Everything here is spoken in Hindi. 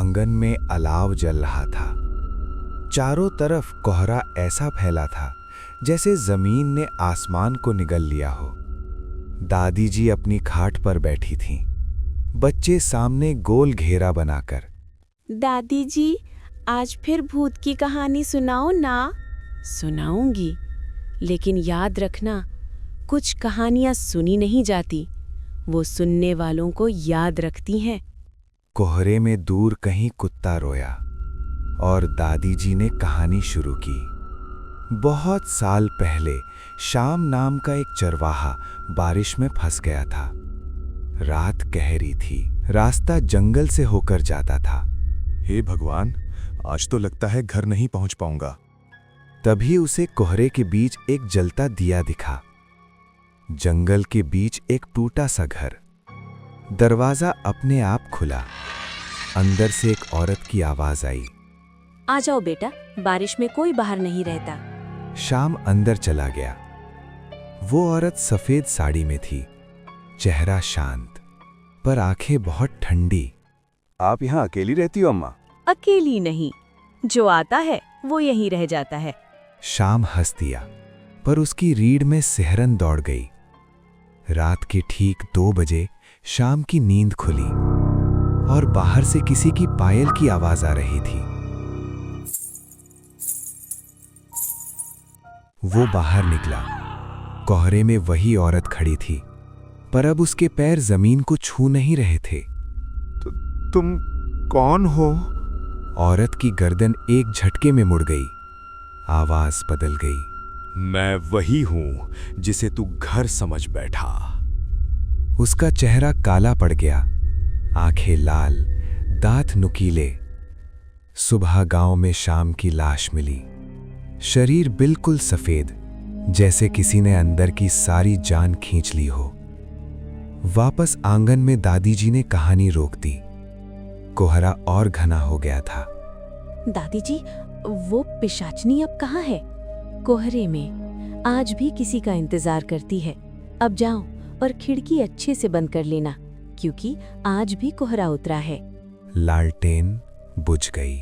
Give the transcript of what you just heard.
आंगन में अलाव जल रहा था। चारों तरफ कोहरा ऐसा फैला था जैसे जमीन ने आसमान को निगल लिया हो। दादी जी अपनी खाट पर बैठी थीं, बच्चे सामने गोल घेरा बनाकर। दादी जी, आज फिर भूत की कहानी सुनाओ ना। सुनाऊंगी, लेकिन याद रखना, कुछ कहानियां सुनी नहीं जाती, वो सुनने वालों को याद रखती हैं। कोहरे में दूर कहीं कुत्ता रोया और दादी जी ने कहानी शुरू की। बहुत साल पहले शाम नाम का एक चरवाहा बारिश में फंस गया था। रात गहरी थी, रास्ता जंगल से होकर जाता था। हे भगवान, आज तो लगता है घर नहीं पहुंच पाऊंगा। तभी उसे कोहरे के बीच एक जलता दिया दिखा। जंगल के बीच एक टूटा सा घर। दरवाजा अपने आप खुला। अंदर से एक औरत की आवाज आई। आ जाओ बेटा, बारिश में कोई बाहर नहीं रहता। शाम अंदर चला गया। वो औरत सफेद साड़ी में थी, चेहरा शांत, पर आंखें बहुत ठंडी। आप यहाँ अकेली रहती हो अम्मा? अकेली नहीं, जो आता है वो यहीं रह जाता है। शाम हंस दिया, पर उसकी रीढ़ में सिहरन दौड़ गई। रात के ठीक 2 बजे शाम की नींद खुली और बाहर से किसी की पायल की आवाज आ रही थी। वो बाहर निकला। कोहरे में वही औरत खड़ी थी, पर अब उसके पैर जमीन को छू नहीं रहे थे। तुम कौन हो? औरत की गर्दन एक झटके में मुड़ गई। आवाज बदल गई। मैं वही हूं जिसे तू घर समझ बैठा। उसका चेहरा काला पड़ गया, आंखें लाल, दांत नुकीले। सुबह गांव में शाम की लाश मिली। शरीर बिल्कुल सफेद, जैसे किसी ने अंदर की सारी जान खींच ली हो। वापस आंगन में दादी जी ने कहानी रोक दी। कोहरा और घना हो गया था। दादी जी, वो पिशाचनी अब कहाँ है? कोहरे में आज भी किसी का इंतजार करती है। अब जाओ और खिड़की अच्छे से बंद कर लेना, क्योंकि आज भी कोहरा उतरा है। लालटेन बुझ गई।